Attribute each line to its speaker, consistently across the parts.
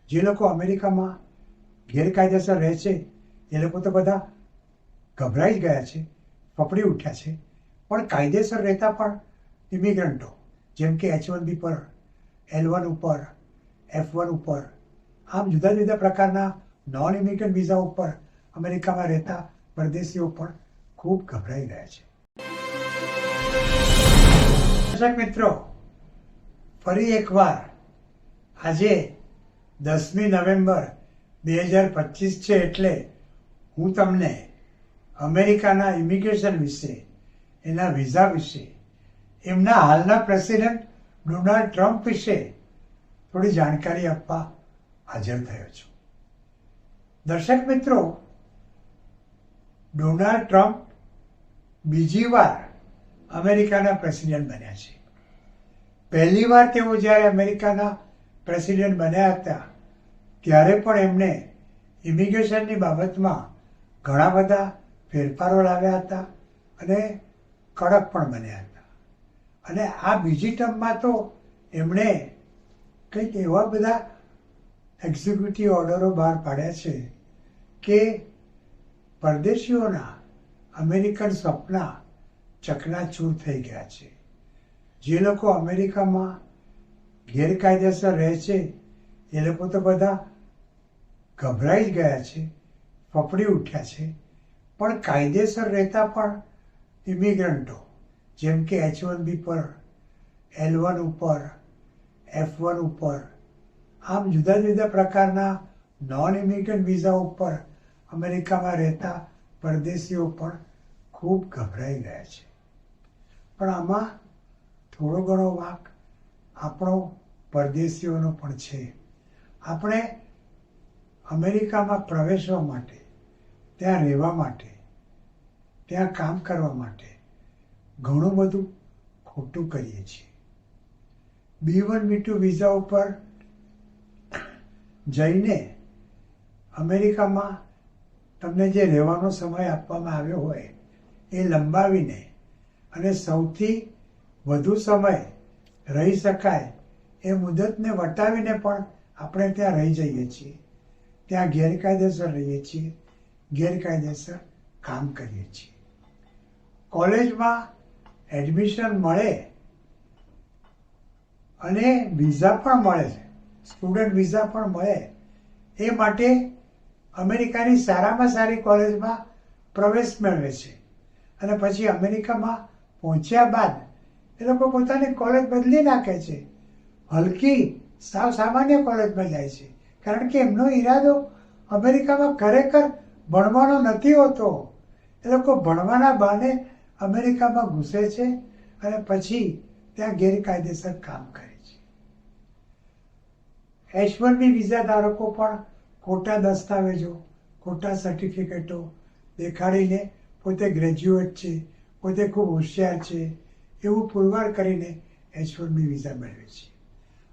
Speaker 1: જે લોકો અમેરિકામાં ગેરકાયદેસર રહે છે એ લોકો તો બધા ગભરાઈ જ ગયા છે, ફફડી ઉઠ્યા છે. પણ કાયદેસર રહેતા પણ ઇમિગ્રન્ટો જેમ કે H1B પર, L1 ઉપર, F1 ઉપર, આમ જુદા જુદા પ્રકારના નોન ઇમિગ્રન્ટ વિઝા ઉપર અમેરિકામાં રહેતા પરદેશીઓ પણ ખૂબ ગભરાઈ રહ્યા છે. દર્શક મિત્રો, ફરી એકવાર આજે 10મી નવેમ્બર 2025 છે, એટલે હું તમને અમેરિકાના ઇમિગ્રેશન વિશે, એના વિઝા વિશે, એમના હાલના પ્રેસિડેન્ટ ડોનાલ્ડ ટ્રમ્પ વિશે થોડી જાણકારી આપવા હાજર થયો છું. દર્શક મિત્રો, ડોનાલ્ડ ટ્રમ્પ બીજી વાર અમેરિકાના પ્રેસિડેન્ટ બન્યા છે. પહેલી વાર તેઓ જ્યારે અમેરિકાના પ્રેસિડેન્ટ બન્યા હતા ત્યારે પણ એમણે ઇમિગ્રેશનની બાબતમાં ઘણા બધા ફેરફારો લાવ્યા હતા અને કડક પણ બન્યા હતા. અને આ બીજી ટર્મમાં તો એમણે કંઈક એવા બધા એક્ઝિક્યુટિવ ઓર્ડરો બહાર પાડ્યા છે કે પરદેશીઓના અમેરિકન સપના ચકનાચૂર થઈ ગયા છે. જે લોકો અમેરિકામાં ગેરકાયદેસર રહે છે એ લોકો તો બધા ગભરાઈ જ ગયા છે, ફફડી ઉઠ્યા છે. પણ કાયદેસર રહેતા પણ ઇમિગ્રન્ટો જેમ કે H1B પર, L1 ઉપર, F1 ઉપર, આમ જુદા જુદા પ્રકારના નોન ઇમિગ્રન્ટ વિઝા ઉપર અમેરિકામાં રહેતા પરદેશીઓ પણ ખૂબ ગભરાઈ ગયા છે. પણ આમાં થોડો ઘણો વાંક આપણો પરદેશીઓનો પણ છે. આપણે અમેરિકામાં પ્રવેશવા માટે, ત્યાં રહેવા માટે, ત્યાં કામ કરવા માટે ઘણું બધું ખોટું કરીએ છીએ. B1 B2 વિઝા ઉપર જઈને અમેરિકામાં તમને જે રહેવાનો સમય આપવામાં આવ્યો હોય એ લંબાવીને અને સૌથી વધુ સમય રહી શકાય એ મુદતને વટાવીને પણ આપણે ત્યાં રહી જઈએ છીએ. ત્યાં ગેરકાયદેસર રહીએ છીએ, ગેરકાયદેસર કામ કરીએ છીએ. કોલેજમાં એડમિશન મળે અને વિઝા પણ મળે છે, સ્ટુડન્ટ વિઝા પણ મળે, એ માટે અમેરિકાની સારામાં સારી કોલેજમાં પ્રવેશ મેળવે છે. અને પછી અમેરિકામાં પહોંચ્યા બાદ એ લોકો પોતાની કોલેજ બદલી નાખે છે, હલકી સાવ સામાન્ય કોલેજમાં જાય છે. કારણ કે એમનો ઈરાદો અમેરિકામાં ખરેખર ભણવાનો નથી હોતો. એ લોકો ભણવાના બહાને અમેરિકામાં ઘૂસે છે અને પછી ત્યાં ગેરકાયદેસર કામ કરે છે. H1B વિઝા ધારકો પણ ખોટા દસ્તાવેજો, ખોટા સર્ટિફિકેટો દેખાડીને પોતે ગ્રેજ્યુએટ છે, પોતે ખૂબ હોશિયાર છે એવું પુરવાર કરીને H1B વિઝા મેળવે છે.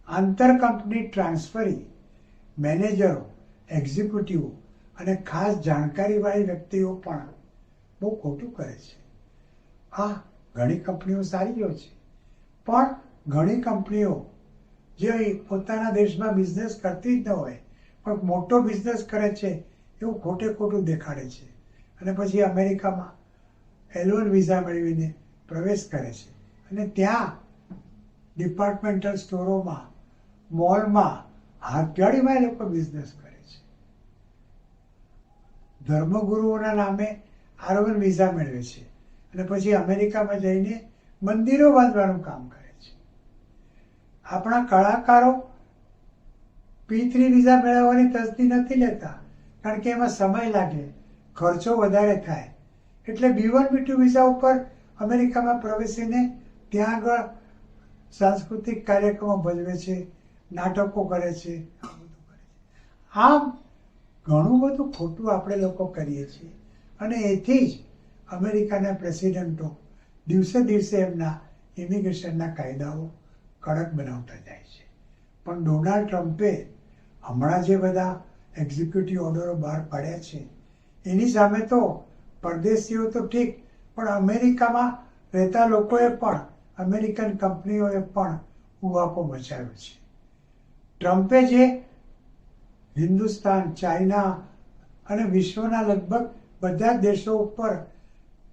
Speaker 1: આંતર કંપની ટ્રાન્સફરી મેનેજરો, એક્ઝિક્યુટિવો અને ખાસ જાણકારીવાળી વ્યક્તિઓ પણ બહુ ખોટું કરે છે. હા, ઘણી કંપનીઓ સારી હોય છે, પણ ઘણી કંપનીઓ જે પોતાના દેશમાં બિઝનેસ કરતી જ ન હોય પણ મોટો બિઝનેસ કરે છે એવું ખોટે ખોટું દેખાડે છે અને પછી અમેરિકામાં L1 વિઝા મેળવીને પ્રવેશ કરે છે અને ત્યાં ડિપાર્ટમેન્ટલ સ્ટોરોમાં, મોલમાં, હાથગાડીમાં એ લોકો બિઝનેસ કરે છે. ધર્મગુરુઓના નામે R1 વિઝા મેળવે છે અને પછી અમેરિકામાં જઈને મંદિરો બાંધવાનું કામ કરે છે. આપણા કલાકારો P3 વિઝા મેળવવાની તસ્દી નથી લેતા કારણ કે એમાં સમય લાગે, ખર્ચો વધારે થાય. એટલે B1 B2 વિઝા ઉપર અમેરિકામાં પ્રવેશીને ત્યાં આગળ સાંસ્કૃતિક કાર્યક્રમો ભજવે છે, નાટકો કરે છે, આ બધું કરે છે. આમ ઘણું બધું ખોટું આપણે લોકો કરીએ છીએ અને એથી જ અમેરિકાના પ્રેસિડેન્ટો દિવસે દિવસે એમના ઇમિગ્રેશનના કાયદાઓ કડક બનાવતા જાય છે. પણ ડોનાલ્ડ ટ્રમ્પે હમણાં જે બધા એક્ઝિક્યુટિવ ઓર્ડરો બહાર પાડ્યા છે એની સામે તો પરદેશીઓ તો ઠીક, પણ અમેરિકામાં રહેતા લોકોએ પણ, અમેરિકન કંપનીઓએ પણ ઉહાપો મચાવ્યો છે. ટ્રમ્પે જે હિન્દુસ્તાન, ચાઇના અને વિશ્વના લગભગ બધા દેશો ઉપર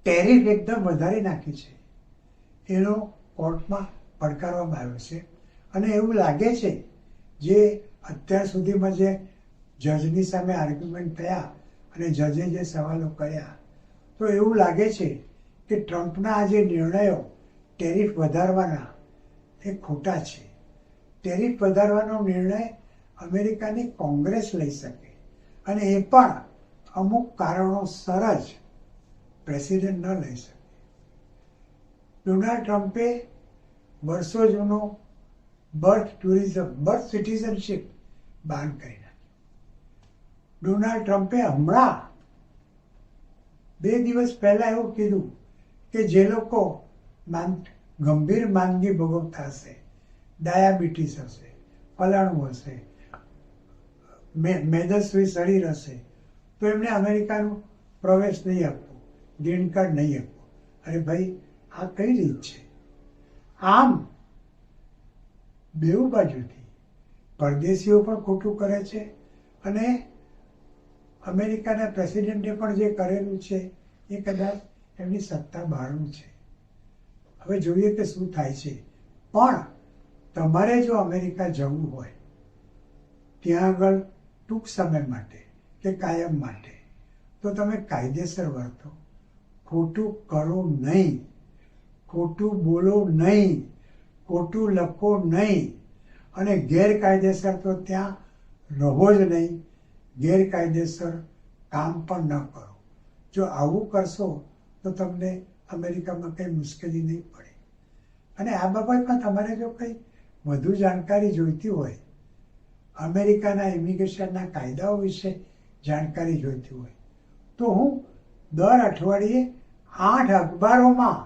Speaker 1: ટેરિફ એકદમ વધારી નાખી છે. એનો કોર્ટમાં પડકારવામાં આવ્યો છે અને એવું લાગે છે જે અત્યાર સુધીમાં જે જજની સામે આર્ગ્યુમેન્ટ થયા અને જજે જે સવાલો કર્યા, તો એવું લાગે છે કે ટ્રમ્પના આ જે નિર્ણયો ટેરિફ વધારવાના એ ખોટા છે. ટેરિફ વધારવાનો નિર્ણય અમેરિકાની કોંગ્રેસ લઈ શકે અને એ પણ અમુક કારણોસર જ પ્રેસિડેન્ટ ન લઈ શકે. ડોનાલ્ડ ટ્રમ્પે વર્ષો જૂનો બર્થ સિટીઝનશીપ બાન કરી નાખ્યું. ડોનાલ્ડ ટ્રમ્પે હમણાં 2 દિવસ પહેલા એવું કીધું કે જે લોકો ગંભીર માંદગી ભોગવતા હશે, ડાયાબિટીસ હશે, ફલાણું હશે, મેદસ્વી શરીર હશે, તો એમને અમેરિકાનું પ્રવેશ નહીં આપવો, ગ્રીન કાર્ડ નહીં આપવો. અરે ભાઈ, આ કઈ રીત છે? આમ બેઉ બાજુથી પરદેશીઓ પણ ખોટું કરે છે અને અમેરિકાના પ્રેસિડેન્ટે પણ જે કરેલું છે એ કદાચ એમની સત્તા બહારનું છે. હવે જોઈએ કે શું થાય છે. પણ તમારે જો અમેરિકા જવું હોય, ત્યાં આગળ ટૂંક સમય માટે કે કાયમ માટે, તો તમે કાયદેસર વર્તો, ખોટું કરો નહીં, ખોટું બોલો નહીં, ખોટું લખો નહીં અને ગેરકાયદેસર તો ત્યાં રહો જ નહીં, ગેરકાયદેસર કામ પણ ન કરો. જો આવું કરશો તો તમને અમેરિકામાં કંઈ મુશ્કેલી નહીં પડે. અને આ બાબતમાં તમારે જો કંઈ વધુ જાણકારી જોઈતી હોય, અમેરિકાના ઇમિગ્રેશનના કાયદાઓ વિશે જાણકારી જોઈતી હોય, તો હું દર અઠવાડિયે 8 અખબારોમાં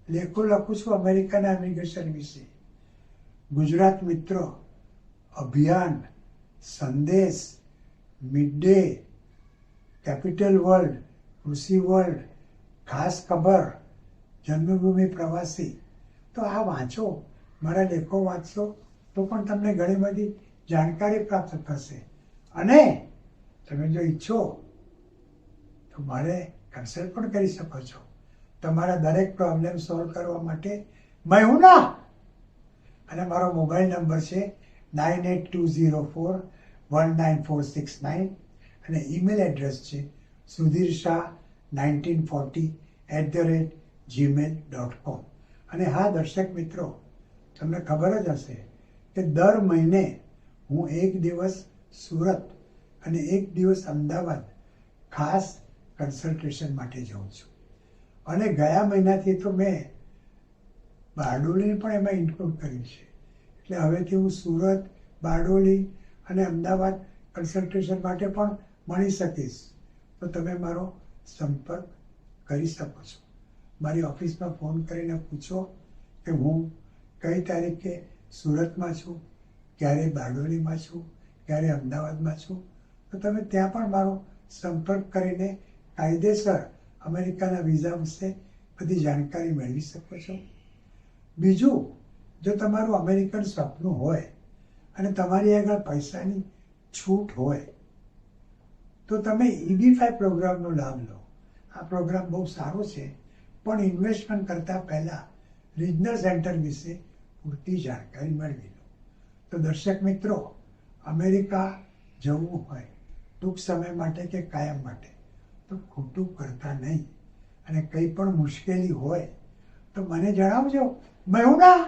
Speaker 1: લેખો લખું છું અમેરિકાના ઇમિગ્રેશન વિશે. ગુજરાત મિત્રો, અભિયાન, સંદેશ, મિડ ડે, કેપિટલ વર્લ્ડ, કૃષિ વર્લ્ડ, ખાસ ખબર, જન્મભૂમિ પ્રવાસી. તો આ વાંચો, મારા લેખો વાંચશો તો પણ તમને ઘણી બધી જાણકારી પ્રાપ્ત થશે. અને તમે જો ઈચ્છો તો મારે કન્સલ્ટ પણ કરી શકો છો. તમારા દરેક પ્રોબ્લેમ સોલ્વ કરવા માટે મેં હું ના. અને મારો મોબાઈલ નંબર છે 9820419469 અને ઈમેલ એડ્રેસ છે sudhirsha1940@gmail.com. અને હા દર્શક મિત્રો, તમને ખબર જ હશે કે દર મહિને હું 1 દિવસ સુરત અને 1 દિવસ અમદાવાદ ખાસ કન્સલ્ટેશન માટે જાઉં છું. અને ગયા મહિનાથી તો મેં બારડોલીને પણ એમાં ઇન્ક્લુડ કર્યું છે. એટલે હવેથી હું સુરત, બારડોલી અને અમદાવાદ કન્સલ્ટેશન માટે પણ મળી શકીશ. તો તમે મારો સંપર્ક કરી શકો છો. મારી ઓફિસમાં ફોન કરીને પૂછો કે હું કઈ તારીખે સુરતમાં છું, ક્યારે બારડોલીમાં છું, ક્યારે અમદાવાદમાં છું. તો તમે ત્યાં પણ મારો સંપર્ક કરીને કાયદેસર અમેરિકાના વિઝા વિશે બધી જાણકારી મેળવી શકો છો. બીજું, જો તમારું અમેરિકન સપનું હોય અને તમારી આગળ પૈસાની છૂટ હોય તો તમે EB-5 પ્રોગ્રામનો લાભ લો. આ પ્રોગ્રામ બહુ સારો છે, પણ ઇન્વેસ્ટમેન્ટ કરતાં પહેલાં રિજનલ સેન્ટર વિશે પૂરતી જાણકારી મેળવી લો. તો દર્શક મિત્રો, અમેરિકા જવું હોય ટૂંક સમય માટે કે કાયમ માટે, તો ખોટું કરતા નહીં. અને કંઈ પણ મુશ્કેલી હોય તો મને જણાવજો. મેં હું ના.